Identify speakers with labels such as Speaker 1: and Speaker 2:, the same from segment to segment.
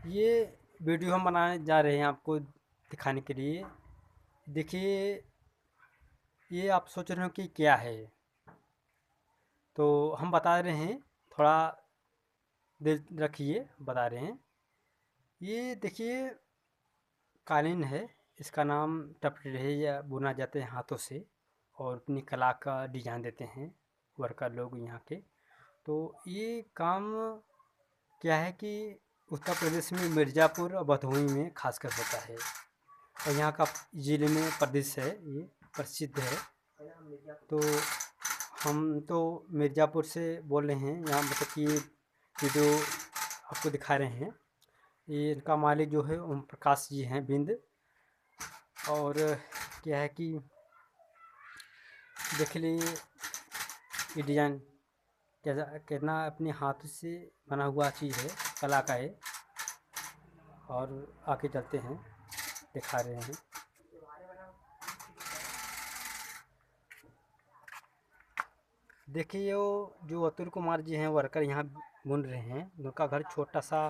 Speaker 1: ये वीडियो हम बनाने जा रहे हैं आपको दिखाने के लिए। देखिए, ये आप सोच रहे हो कि क्या है, तो हम बता रहे हैं। थोड़ा देर रखिए, बता रहे हैं। ये देखिए, कालीन है। इसका नाम टपरेरिया या बुना जाते हैं हाथों से, और अपनी कला का डिजाइन देते हैं वर्कर लोग यहाँ के। तो ये काम क्या है कि उत्तर प्रदेश में मिर्ज़ापुर और भदोही में खासकर होता है, और यहाँ का ज़िले में प्रदेश है, ये प्रसिद्ध है। तो हम तो मिर्ज़ापुर से बोल रहे हैं। यहाँ मतलब कि ये वीडियो आपको दिखा रहे हैं। ये इनका मालिक जो है ओम प्रकाश जी हैं, बिंद। और क्या है कि देख लीजिए, ये डिज़ाइन कैसा कितना अपने हाथ से बना हुआ चीज़ है, कला का है। और आगे चलते हैं, दिखा रहे हैं। देखिए, वो जो अतुल कुमार जी हैं वर्कर यहाँ बुन रहे हैं, उनका घर छोटा सा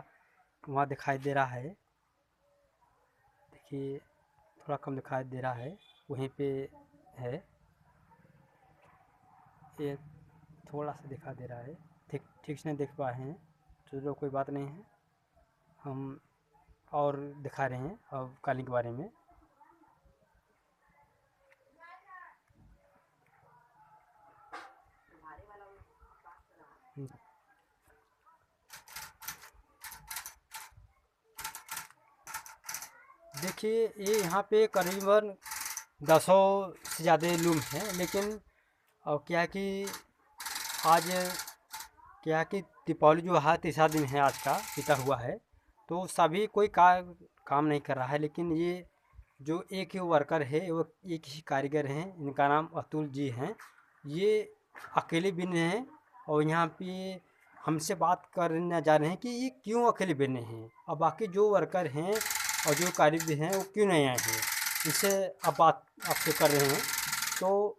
Speaker 1: वहाँ दिखाई दे रहा है। देखिए, थोड़ा कम दिखाई दे रहा है, वहीं पे है। ये थोड़ा सा दिखा दे रहा है, ठीक ठीक से नहीं देख पाए हैं। चलो, कोई बात नहीं है। हम और दिखा रहे हैं अब कालीन के बारे में। देखिए, ये यहाँ पे करीबन 10 से ज़्यादा लूम हैं, लेकिन और क्या है कि आज क्या है कि दीपावली जो है तीसरा दिन है आज का, बीता हुआ है। तो सभी कोई काम नहीं कर रहा है, लेकिन ये जो एक ही वर्कर है, वो एक ही कारीगर हैं, इनका नाम अतुल जी हैं। ये अकेले बिन रहे हैं, और यहाँ पे हमसे बात करने जा रहे हैं कि ये क्यों अकेले बने हैं, और बाकी जो वर्कर हैं और जो कारीगर हैं वो क्यों नहीं आए हैं। इससे अब बात आपसे कर रहे हैं। तो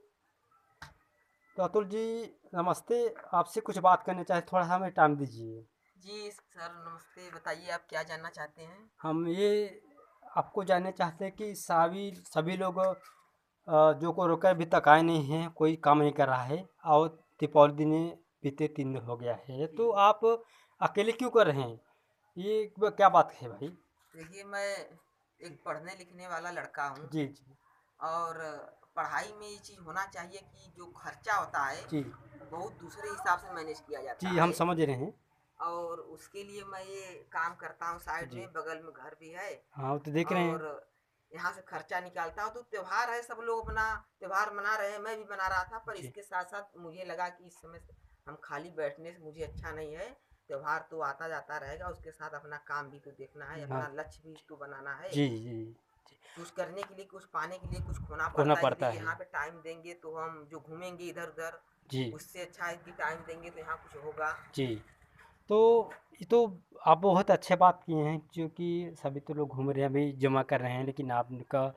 Speaker 1: तो अतुल जी, नमस्ते। आपसे कुछ बात करना चाहे, थोड़ा सा हमें टाइम दीजिए।
Speaker 2: जी सर, नमस्ते। बताइए आप क्या जानना चाहते हैं?
Speaker 1: हम ये आपको जानना चाहते हैं कि सभी सभी लोग जो को रोका अभी तक आए नहीं हैं, कोई काम नहीं कर रहा है, और दीपावली दिन बीते 3 दिन हो गया है, तो आप अकेले क्यों कर रहे हैं? ये क्या बात है भाई?
Speaker 2: देखिए, मैं एक पढ़ने लिखने वाला लड़का हूँ।
Speaker 1: जी जी।
Speaker 2: और पढ़ाई में ये चीज़ होना चाहिए कि जो खर्चा होता है
Speaker 1: जी
Speaker 2: बहुत दूसरे हिसाब से मैनेज किया जाता
Speaker 1: जी, हम
Speaker 2: है।
Speaker 1: समझ रहे हैं।
Speaker 2: और उसके लिए मैं ये काम करता हूँ, साइड
Speaker 1: जी
Speaker 2: में बगल में घर भी है।
Speaker 1: हाँ, वो तो देख रहे हैं।
Speaker 2: और यहाँ से खर्चा निकालता हूँ। तो त्योहार है, सब लोग अपना त्योहार मना रहे हैं, मैं भी मना रहा था। पर
Speaker 1: जी
Speaker 2: इसके साथ साथ मुझे लगा कि इस समय हम खाली बैठने से मुझे अच्छा नहीं है। त्योहार तो आता जाता रहेगा, उसके साथ अपना काम भी तो देखना है,
Speaker 1: हाँ।
Speaker 2: अपना लक्ष्य भी तो बनाना है।
Speaker 1: जी जी जी।
Speaker 2: कुछ करने के लिए, कुछ पाने के लिए कुछ खोना
Speaker 1: खोना
Speaker 2: पड़ता है।
Speaker 1: पड़ता
Speaker 2: यदि
Speaker 1: है।
Speaker 2: यहाँ पे टाइम देंगे तो हम जो घूमेंगे इधर उधर,
Speaker 1: जी
Speaker 2: उससे अच्छा है कि टाइम देंगे तो यहाँ कुछ होगा।
Speaker 1: जी। तो ये तो आप बहुत अच्छे बात किए हैं, क्योंकि सभी तो लोग घूम रहे हैं, अभी जमा कर रहे हैं, लेकिन आपका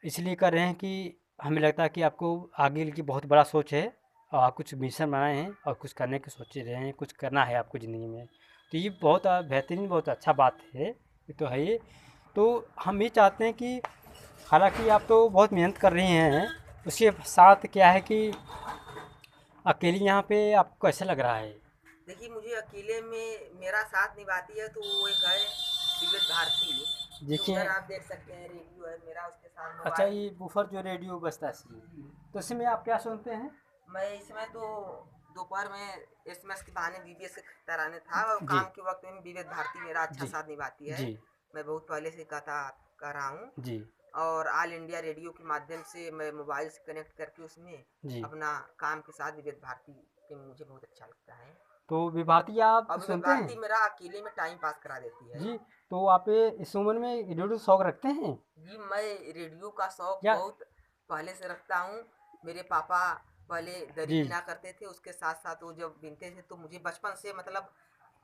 Speaker 1: इसलिए कर रहे हैं कि हमें लगता है कि आपको आगे की बहुत बड़ा सोच है, और आप कुछ मिशन बनाए हैं और कुछ करने की सोच रहे हैं, कुछ करना है आपको ज़िंदगी में। तो ये बहुत बेहतरीन, बहुत अच्छा बात है, ये तो है ही। तो हम ये चाहते हैं कि हालांकि आप तो बहुत मेहनत कर रही हैं, उसके साथ क्या है कि अकेली यहाँ पे आपको कैसा लग रहा है?
Speaker 2: देखिए, मुझे अकेले में मेरा साथ निभाती है तो वो एक है विविध भारती। जो
Speaker 1: देखिए,
Speaker 2: उधर आप देख सकते हैं, रेडियो है मेरा, उसके साथ
Speaker 1: अच्छा,
Speaker 2: मोबाइल।
Speaker 1: ये बूफर जो रेडियो बजता है, तो इसमें आप क्या सुनते हैं?
Speaker 2: मैं इसमें तो दोपहर में एसएमएस के बहाने बीबीएस के तराने था, और
Speaker 1: जी
Speaker 2: काम के वक्त में विविध भारती मेरा अच्छा
Speaker 1: जी
Speaker 2: साथ निभाती है।
Speaker 1: जी
Speaker 2: मैं बहुत पहले से गाता कर रहा हूँ।
Speaker 1: जी
Speaker 2: और ऑल इंडिया रेडियो के माध्यम से मैं मोबाइल से कनेक्ट करके उसमें
Speaker 1: जी।
Speaker 2: अपना काम के साथ विविध भारती के मुझे बहुत अच्छा लगता है।
Speaker 1: तो विभाती आप
Speaker 2: और विविध
Speaker 1: सुनते हैं?
Speaker 2: भारती मेरा अकेले में टाइम पास करा देती है।
Speaker 1: जी। तो आप इस उम्र में रेडियो शौक रखते हैं?
Speaker 2: जी, मैं रेडियो का शौक
Speaker 1: या
Speaker 2: बहुत पहले से रखता हूँ। मेरे पापा पहले दरी
Speaker 1: जी,
Speaker 2: बिना करते थे, उसके साथ साथ वो जब बिनते थे तो मुझे बचपन से मतलब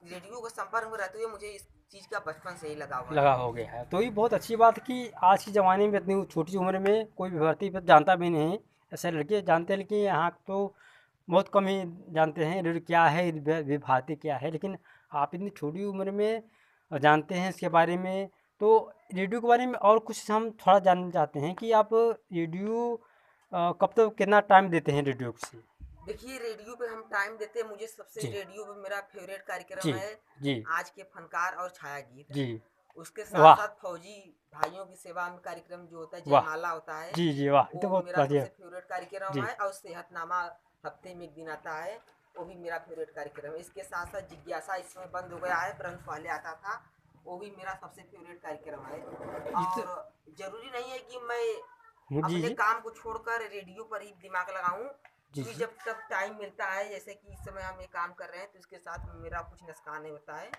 Speaker 2: रेडियो के संपर्क में रहते हुए मुझे इस चीज़ का बचपन से ही लगाव है।
Speaker 1: लगा हो गया है, तो ये बहुत अच्छी बात है कि आज के ज़माने में इतनी छोटी उम्र में कोई विभूति पर जानता भी नहीं। ऐसे लड़के जानते हैं, लेकिन यहाँ तो बहुत कम ही जानते हैं रेडियो क्या है, विभूति क्या है। लेकिन आप इतनी छोटी उम्र में जानते हैं इसके बारे में। तो रेडियो के बारे में और कुछ हम थोड़ा जानना चाहते हैं कि आप रेडियो कब तक कितना टाइम देते हैं रेडियो से?
Speaker 2: देखिए रेडियो पे हम टाइम देते हैं, मुझे सबसे
Speaker 1: जी,
Speaker 2: रेडियो पे मेरा फेवरेट कार्यक्रम
Speaker 1: जी,
Speaker 2: है
Speaker 1: जी,
Speaker 2: आज के फनकार और छाया गीत।
Speaker 1: जी।
Speaker 2: उसके साथ
Speaker 1: वाह!
Speaker 2: साथ फौजी भाइयों की सेवा में कार्यक्रम जो होता है
Speaker 1: वाह!
Speaker 2: जयमाला होता है,
Speaker 1: जी, जी, वाह! ये तो
Speaker 2: वो
Speaker 1: बहुत
Speaker 2: मेरा
Speaker 1: बढ़िया।
Speaker 2: सबसे फेवरेट कार्यक्रम
Speaker 1: जी,
Speaker 2: है। और सेहतनामा हफ्ते में एक दिन आता है, वो भी मेरा फेवरेट कार्यक्रम है। इसके साथ साथ जिज्ञासा इसमें बंद हो गया है, परंतु पहले आता था, वो भी मेरा सबसे फेवरेट कार्यक्रम है।
Speaker 1: ये तो
Speaker 2: और जरूरी नहीं है कि मैं
Speaker 1: जी,
Speaker 2: अपने
Speaker 1: जी,
Speaker 2: काम को छोड़कर रेडियो पर ही दिमाग लगाऊं,
Speaker 1: जी,
Speaker 2: क्योंकि
Speaker 1: जी।
Speaker 2: जब तब टाइम मिलता है, जैसे कि इस समय हम ये काम कर रहे हैं, तो इसके साथ मेरा कुछ नुकसान नहीं होता है।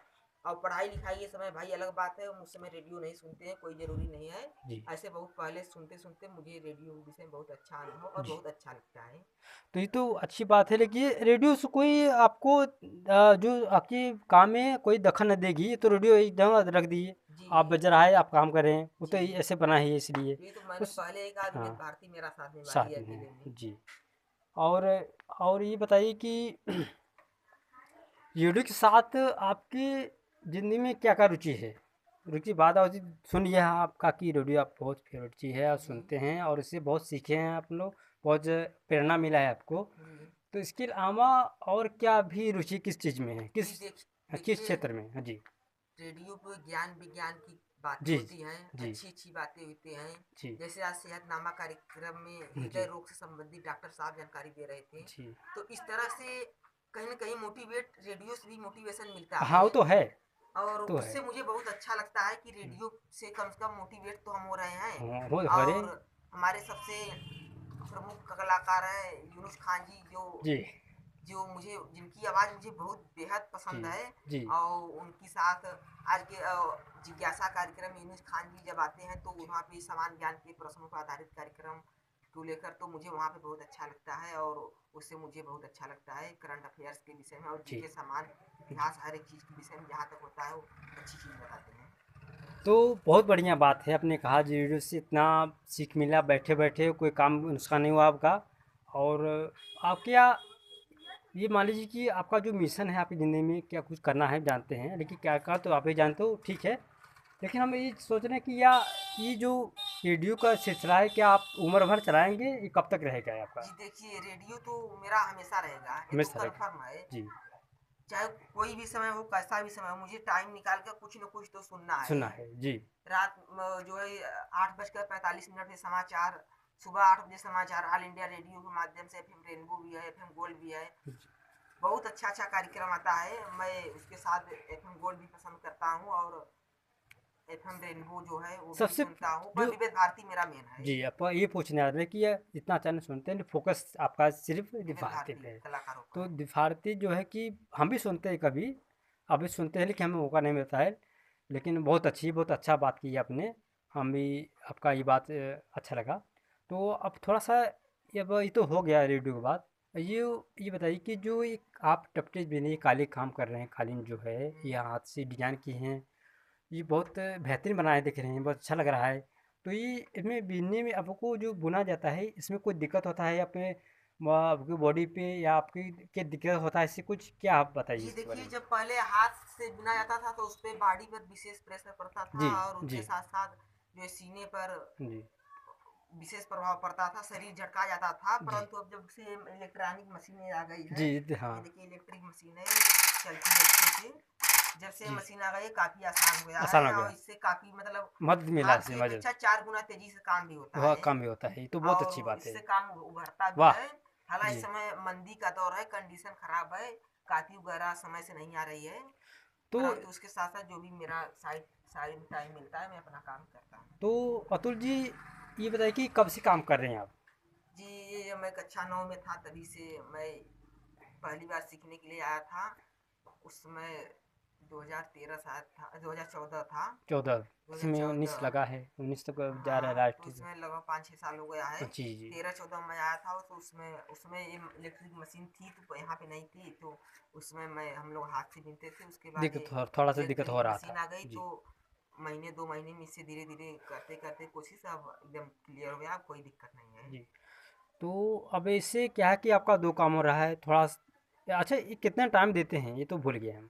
Speaker 2: और पढ़ाई लिखाई ये समय भाई अलग बात है, उस समय रेडियो नहीं सुनते हैं, कोई ज़रूरी नहीं है।
Speaker 1: जी,
Speaker 2: ऐसे बहुत पहले सुनते सुनते मुझे रेडियो विषय में बहुत अच्छा अनुभव और
Speaker 1: जी।
Speaker 2: बहुत अच्छा लगता है।
Speaker 1: तो ये तो अच्छी बात है, लेकिन ये रेडियो से कोई आपको जो आपके काम में कोई दखल न देगी, तो रेडियो एक जगह रख दीजिए।
Speaker 2: जी
Speaker 1: आप बज रहा है, आप काम कर रहे हैं, वो तो
Speaker 2: जी
Speaker 1: ऐसे बना ही है इसलिए।
Speaker 2: ये तो मैंने
Speaker 1: उस
Speaker 2: पहले एक आध विवेक
Speaker 1: हाँ,
Speaker 2: भारती मेरा साथ निभाई है
Speaker 1: साथ में
Speaker 2: अकेले में।
Speaker 1: है। जी। और और ये बताइए कि रेडियो के साथ आपकी ज़िंदगी में क्या-क्या रुचि है? रुचि बात और सुन लिया है आपका कि रेडियो आप बहुत फेवरेट चीज़ है और
Speaker 2: जी
Speaker 1: सुनते हैं और इससे बहुत सीखे हैं आप लोग, बहुत प्रेरणा मिला है आपको।
Speaker 2: जी
Speaker 1: तो इसके अलावा और क्या भी रुचि किस चीज़ में है?
Speaker 2: जी
Speaker 1: किस
Speaker 2: देखिए
Speaker 1: क्षेत्र में? हाँ जी।
Speaker 2: रेडियो पे ज्ञान विज्ञान की बातें
Speaker 1: जी,
Speaker 2: होती हैं,
Speaker 1: जी,
Speaker 2: अच्छी अच्छी बातें होती हैं।
Speaker 1: जी,
Speaker 2: जैसे आज सेहतनामा कार्यक्रम में हृदय
Speaker 1: जी,
Speaker 2: रोग से संबंधित डॉक्टर साहब जानकारी दे रहे थे।
Speaker 1: जी।
Speaker 2: तो इस तरह से कहीं ना कहीं मोटिवेट रेडियो से भी मोटिवेशन मिलता
Speaker 1: हाँ,
Speaker 2: है।
Speaker 1: वो तो है,
Speaker 2: और
Speaker 1: तो है।
Speaker 2: उससे मुझे बहुत अच्छा लगता है कि
Speaker 1: हुँ,
Speaker 2: रेडियो से कम मोटिवेट तो हम हो रहे हैं।
Speaker 1: हाँ, हो अरे!
Speaker 2: और हमारे सबसे प्रमुख कलाकार हैं यूनुस खान जी, जो
Speaker 1: जी,
Speaker 2: जो मुझे जिनकी आवाज़ मुझे बहुत बेहद
Speaker 1: जी,
Speaker 2: पसंद है।
Speaker 1: जी,
Speaker 2: और उनके साथ आज के जिज्ञासा कार्यक्रम यूनुस खान जी जब आते हैं, तो वहाँ पे समान ज्ञान के प्रश्नों पर आधारित कार्यक्रम को लेकर तो मुझे वहाँ पे बहुत अच्छा लगता है। और उससे मुझे बहुत अच्छा लगता है करंट अफेयर्स के विषय में, और
Speaker 1: जी,
Speaker 2: जीके सामान
Speaker 1: जी।
Speaker 2: इतिहास हर एक चीज़ के विषय में जहाँ तक होता है वो अच्छी चीज़ बताते हैं।
Speaker 1: तो बहुत बढ़िया बात है, आपने कहा जी रेडियो से इतना सीख मिला, बैठे-बैठे कोई काम नुकसान नहीं हुआ आपका। और आप क्या ये मान लीजिए कि आपका जो मिशन है आपकी ज़िंदगी में क्या कुछ करना है जानते हैं, लेकिन क्या-क्या तो आप ही जानते हो, ठीक है। लेकिन हम ये सोच रहे हैं कि या ये जो रेडियो का सिलसिला है, क्या आप उम्र भर चलाएँगे? ये कब तक रहेगा ये आपका?
Speaker 2: जी देखिए रेडियो तो मेरा हमेशा रहेगा, ये तो
Speaker 1: हमेशा रहेगा।
Speaker 2: कन्फर्म है।
Speaker 1: जी,
Speaker 2: चाहे कोई भी समय हो, कैसा भी समय हो, मुझे टाइम निकाल कर कुछ न कुछ तो सुनना है
Speaker 1: सुना
Speaker 2: ही।
Speaker 1: है। जी,
Speaker 2: रात जो है 8:45 पे समाचार, सुबह 8 बजे समाचार ऑल इंडिया रेडियो के माध्यम से, एफएम रेनबो भी है, एफएम गोल्ड भी है। बहुत अच्छा अच्छा कार्यक्रम आता है, मैं उसके साथ एफएम गोल्ड भी पसंद करता हूँ, और एफएम रेनबो जो है वो भी
Speaker 1: सबसे
Speaker 2: सुनता हूँ, पर
Speaker 1: जो
Speaker 2: विविध भारती मेरा मेन है।
Speaker 1: जी, आप ये पूछने आ रहे थे कि ये इतना अचानक सुनते हैं, फोकस आपका सिर्फ़
Speaker 2: विविध
Speaker 1: दिफ़ारती
Speaker 2: भारती
Speaker 1: पे है।
Speaker 2: कलाकारों पर
Speaker 1: तो
Speaker 2: है।
Speaker 1: दिफ़ारती जो है कि हम भी सुनते हैं कभी, अभी सुनते हैं लेकिन हमें मौका नहीं मिलता है। लेकिन बहुत अच्छा बात की आपने, हम भी आपका ये बात अच्छा लगा। तो अब थोड़ा-सा ये तो हो गया रेडियो की बात। ये ये बताइए कि जो एक आप टपटे बिजली काले काम कर रहे हैं, कालीन जो है, ये
Speaker 2: हम्म।
Speaker 1: हाथ से डिज़ाइन किए हैं, ये बहुत बेहतरीन बनाए दिख रहे हैं, बहुत अच्छा लग रहा है। तो ये इसमें बिनने में आपको जो बुना जाता है, इसमें कोई दिक्कत होता है अपने आपकी बॉडी पे या आपकी क्या दिक्कत होता है इससे कुछ? क्या आप बताइए
Speaker 2: जी
Speaker 1: इसके बारे
Speaker 2: देखिए
Speaker 1: में?
Speaker 2: जब पहले हाथ से बुना जाता था तो उस पे बॉडी पर विशेष प्रेशर पड़ता था,
Speaker 1: जी,
Speaker 2: और
Speaker 1: जी,
Speaker 2: उसके साथ साथ जो है सीने पर
Speaker 1: जी,
Speaker 2: विशेष प्रभाव पड़ता था, शरीर झटका जाता था।
Speaker 1: जी,
Speaker 2: परंतु अब जब से इलेक्ट्रॉनिक मशीनें आ गई है,
Speaker 1: हाँ,
Speaker 2: ये देखिए इलेक्ट्रिक मशीनें चलती है अच्छे से, जब से
Speaker 1: जी,
Speaker 2: मशीन आ गई है काफ़ी आसान हो गया
Speaker 1: आसान
Speaker 2: है,
Speaker 1: हो
Speaker 2: और
Speaker 1: गया।
Speaker 2: इससे काफ़ी मतलब
Speaker 1: मदद मिला
Speaker 2: हाथ
Speaker 1: इससे
Speaker 2: की
Speaker 1: मदद,
Speaker 2: अपेक्षा 4 गुना तेजी से काम भी होता
Speaker 1: वह
Speaker 2: है।
Speaker 1: काम भी होता है, ये तो बहुत अच्छी
Speaker 2: और
Speaker 1: बात है।
Speaker 2: इससे काम उभरता भी
Speaker 1: वाह!
Speaker 2: है। हालांकि इस
Speaker 1: जी,
Speaker 2: समय मंदी का दौर है, कंडीशन खराब है, काफी वगैरह समय से नहीं आ रही है।
Speaker 1: तो
Speaker 2: परंतु उसके साथ साथ जो भी मेरा साइड साइड टाइम मिलता है, मैं अपना काम करता हूँ।
Speaker 1: तो अतुल जी ये बताइए कि कब से काम कर रहे हैं आप?
Speaker 2: जी ये जब मैं कक्षा 9 में था तभी से मैं पहली बार सीखने के लिए आया था। उस समय 2013 शायद था, 2014 था।
Speaker 1: 14 इसमें 19
Speaker 2: 2014।
Speaker 1: लगा है, 19 तक जा रहा है
Speaker 2: हाँ तो
Speaker 1: लास्ट।
Speaker 2: उसमें लगभग 5-6 साल हो गया है।
Speaker 1: जी, जी।
Speaker 2: 13-14 में आया था, तो उसमें उसमें ये इलेक्ट्रिक मशीन थी तो यहाँ पे नहीं थी, तो उसमें मैं हम लोग हाथ से बीनते थे। उसके बाद ये
Speaker 1: थोड़ा-सा दिक्कत हो
Speaker 2: इलेक्ट्रिक
Speaker 1: रहा
Speaker 2: मशीन
Speaker 1: था।
Speaker 2: आ गई,
Speaker 1: जी,
Speaker 2: तो महीने 2 महीने में इससे धीरे धीरे करते करते कोशिश अब एकदम क्लियर हो गया, अब कोई दिक्कत नहीं है।
Speaker 1: जी। तो अब इससे क्या है कि आपका 2 काम हो रहा है, थोड़ा स अच्छा ये कितना टाइम देते हैं? ये तो भूल गए हम।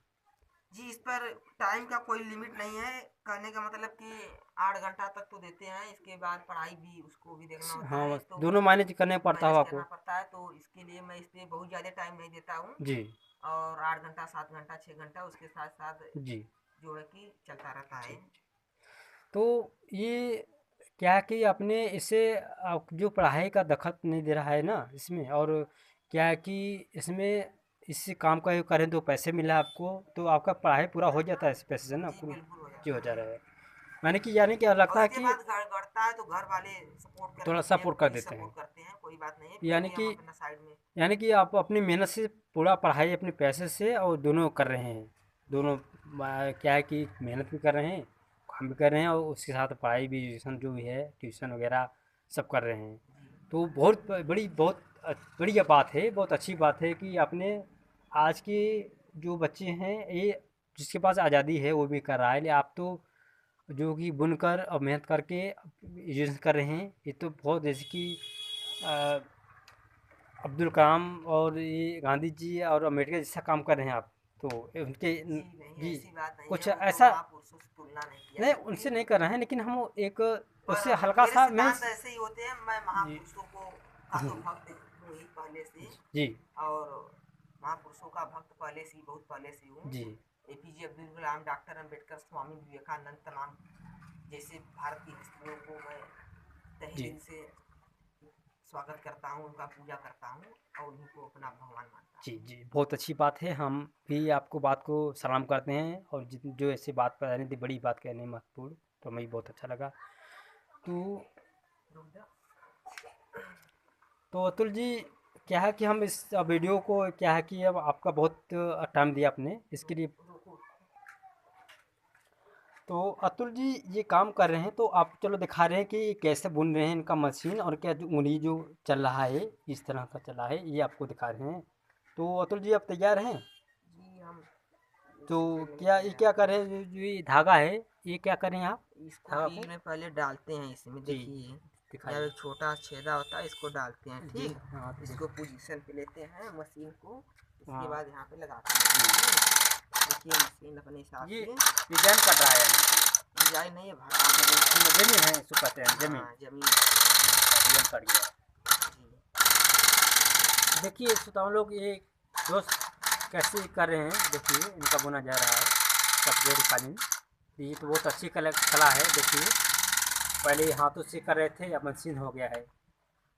Speaker 2: जी इस पर टाइम का कोई लिमिट नहीं है। कहने का मतलब कि 8 घंटा तक तो देते हैं, इसके बाद पढ़ाई भी उसको भी देखना होता
Speaker 1: हाँ,
Speaker 2: है,
Speaker 1: बस
Speaker 2: तो
Speaker 1: दोनों मैनेज करने पड़ता
Speaker 2: मैनेज
Speaker 1: हो
Speaker 2: करना
Speaker 1: आपको।
Speaker 2: पड़ता है। तो इसके लिए मैं इस पे बहुत ज़्यादा टाइम नहीं देता हूँ।
Speaker 1: जी,
Speaker 2: और 8 घंटा 7 घंटा 6 घंटा उसके साथ साथ
Speaker 1: जी,
Speaker 2: जो है कि चलता रहता
Speaker 1: जी।
Speaker 2: है।
Speaker 1: तो ये क्या है कि आपने इसे आप जो पढ़ाई का दखल नहीं दे रहा है ना इसमें, और क्या है कि इसमें इस काम का करें तो पैसे मिला आपको, तो आपका पढ़ाई पूरा हो जाता है इस पैसे से ना
Speaker 2: जी
Speaker 1: पूरा।
Speaker 2: बिल्कुल हो
Speaker 1: जी, हो
Speaker 2: जाता
Speaker 1: जा
Speaker 2: है।
Speaker 1: रहा है। मैंने कि यानी कि
Speaker 2: और
Speaker 1: लगता है
Speaker 2: उसके
Speaker 1: कि
Speaker 2: बाद घर गढ़ता है तो घर वाले सपोर्ट कर
Speaker 1: थोड़ा
Speaker 2: देते हैं,
Speaker 1: सपोर्ट कर
Speaker 2: पुलिस
Speaker 1: देते हैं।
Speaker 2: सपोर्ट करते हैं, कोई बात नहीं है, फिर
Speaker 1: यानी
Speaker 2: भी
Speaker 1: कि
Speaker 2: हम अपना साइड में।
Speaker 1: आप अपनी मेहनत से पूरा पढ़ाई अपने पैसे से और दोनों कर रहे हैं। दोनों क्या है कि मेहनत भी कर रहे हैं, काम भी कर रहे हैं, और उसके साथ पढ़ाई भी, ट्यूशन जो भी है, ट्यूशन वगैरह सब कर रहे हैं।
Speaker 2: जी
Speaker 1: तो बहुत बढ़िया बात है, बहुत अच्छी बात है कि आपने आज के जो बच्चे हैं ये, जिसके पास आज़ादी है वो भी कर रहा है, लेकिन आप तो जो कि बुनकर और मेहनत करके एजुकेशन कर रहे हैं, ये तो बहुत जैसे कि अ, अब्दुल कलाम और ये गांधी जी और अम्बेडकर जैसा काम कर रहे हैं आप। तो उनके
Speaker 2: जी नहीं
Speaker 1: जी,
Speaker 2: ऐसी बात नहीं है,
Speaker 1: कुछ
Speaker 2: वो तो
Speaker 1: ऐसा
Speaker 2: महापुरुषों से तुलना नहीं किया
Speaker 1: नहीं
Speaker 2: सकती।
Speaker 1: उनसे नहीं कर रहे हैं, लेकिन हम एक
Speaker 2: पर
Speaker 1: उससे हल्का
Speaker 2: मेरे
Speaker 1: सा
Speaker 2: सिद्धांत ऐसे ही होते हैं, मैं
Speaker 1: जी,
Speaker 2: महापुरुषों को का तो भक्त हूँ ही पहले से।
Speaker 1: जी,
Speaker 2: और महापुरुषों का भक्त पहले से ही, बहुत पहले से हूँ।
Speaker 1: जी,
Speaker 2: एपीजे अब्दुल कलाम, डॉक्टर अंबेडकर, स्वामी विवेकानंद, तमाम जैसे भारत की हस्तियों को मैं तहे
Speaker 1: जी,
Speaker 2: दिल से स्वागत करता हूँ, उनका पूजा करता हूँ और उन्हीं को अपना भगवान मानता
Speaker 1: जी,
Speaker 2: हूँ।
Speaker 1: जी, बहुत अच्छी बात है। हम भी आपको बात को सलाम करते हैं, और जित जो ऐसी बात पर रहनी थी, बड़ी बात कहने महत्वपूर्ण, तो हमें भी बहुत अच्छा लगा। तो
Speaker 2: रुक जा।
Speaker 1: अतुल जी, क्या है कि हम इस वीडियो को, क्या है कि अब आपका बहुत टाइम दिया आपने इसके लिए।
Speaker 2: रुको।
Speaker 1: तो अतुल जी ये काम कर रहे हैं, तो आप चलो दिखा रहे हैं कि कैसे बुन रहे हैं इनका मशीन, और क्या जो उंगली जो चल रहा है इस तरह का चला है, ये आपको दिखा रहे हैं। तो अतुल जी आप तैयार हैं?
Speaker 2: जी हम
Speaker 1: तो
Speaker 2: इससे पहले नहीं
Speaker 1: क्या ये
Speaker 2: तैयार
Speaker 1: क्या
Speaker 2: हैं।
Speaker 1: कर रहे हैं, जो ये धागा है, ये क्या करें आप
Speaker 2: इसको
Speaker 1: धागा को?
Speaker 2: रील में पहले डालते हैं, इसमें
Speaker 1: जी,
Speaker 2: देखिए जब
Speaker 1: दिखाइए।
Speaker 2: एक छोटा छेदा होता है इसको डालते हैं,
Speaker 1: जी,
Speaker 2: ठीक।
Speaker 1: हाँ,
Speaker 2: इसको पोजीशन पे लेते हैं मशीन को, इसके
Speaker 1: हाँ,
Speaker 2: बाद यहाँ पे लगाते हैं, ठीक। देखिए मशीन अपने हिसाब
Speaker 1: ये
Speaker 2: से
Speaker 1: डिजाइन कट रहा है यानी
Speaker 2: डिजाइन नहीं है, भरा
Speaker 1: कि जमीन है, इसको कहते हैं
Speaker 2: है।
Speaker 1: जमीन,
Speaker 2: हाँ जमीन है।
Speaker 1: डिजाइन कट गया।
Speaker 2: जी
Speaker 1: देखिए श्रोताओं लोग, ये दोस्त कैसे कर रहे हैं, देखिए इनका बुना जा रहा है सफेद कालीन। ये तो बहुत अच्छी कला है। देखिए पहले हाथों से कर रहे थे, अब मशीन हो गया है।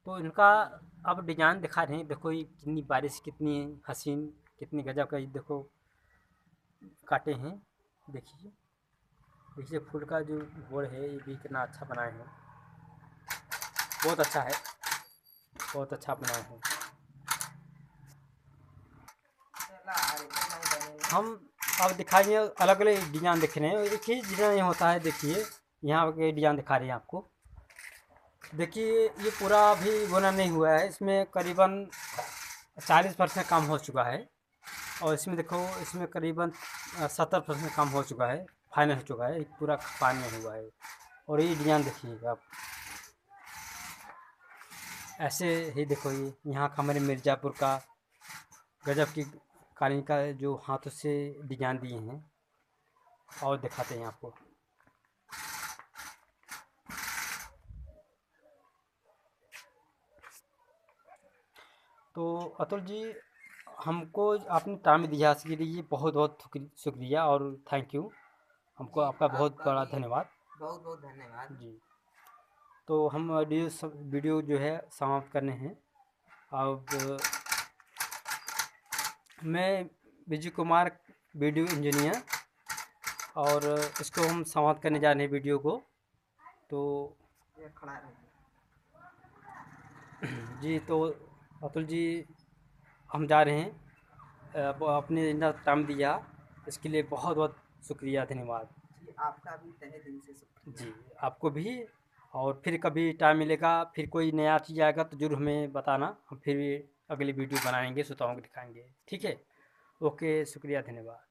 Speaker 1: तो इनका अब डिजाइन दिखा रहे हैं, देखो ये कितनी बारिश, कितनी हसीन, कितनी गजब का, ये देखो काटे हैं। देखिए देखिए फूल का जो गोड़ है ये भी कितना अच्छा बनाए हैं, बहुत अच्छा है, बहुत अच्छा बनाए हैं।
Speaker 2: चला अरे तो नहीं बनेगा।
Speaker 1: हम अब दिखाएंगे अलग अलग डिजाइन दिख रहे हैं, एक ही डिजाइन होता है। देखिए यहाँ के डिजाइन दिखा रहे हैं आपको। देखिए ये पूरा अभी बुना नहीं हुआ है, इसमें करीबन 40% काम हो चुका है, और इसमें देखो इसमें करीबन 70% काम हो चुका है, फाइनल हो चुका है, पूरा काम नहीं हुआ है। और ये डिजाइन देखिएगा आप, ऐसे ही देखो, ये यहाँ का हमारे मिर्ज़ापुर का गजब की कालीन का जो हाथों से डिजाइन दिए हैं, और दिखाते हैं आपको। तो अतुल जी, हमको आपने टाइम दिया, इसके लिए बहुत बहुत शुक्रिया और थैंक यू। हमको
Speaker 2: जी
Speaker 1: आपका बहुत
Speaker 2: आपका
Speaker 1: बड़ा
Speaker 2: भी
Speaker 1: धन्यवाद।
Speaker 2: बहुत बहुत धन्यवाद।
Speaker 1: जी, तो हम वीडियो जो है समाप्त करने हैं। अब मैं विजय कुमार, वीडियो इंजीनियर, और इसको हम समाप्त करने जा रहे हैं वीडियो को। तो
Speaker 2: ये खड़ा रहिए।
Speaker 1: जी, तो अतुल जी हम जा रहे हैं, आपने इतना टाइम दिया इसके लिए बहुत बहुत शुक्रिया, धन्यवाद।
Speaker 2: जी आपका भी तहे दिल से शुक्रिया।
Speaker 1: जी, आपको भी। और फिर कभी टाइम मिलेगा, फिर कोई नया चीज़ आएगा तो ज़रूर हमें बताना, हम फिर अगली वीडियो बनाएंगे, श्रोताओं को दिखाएंगे। ठीक है, ओके, शुक्रिया, धन्यवाद।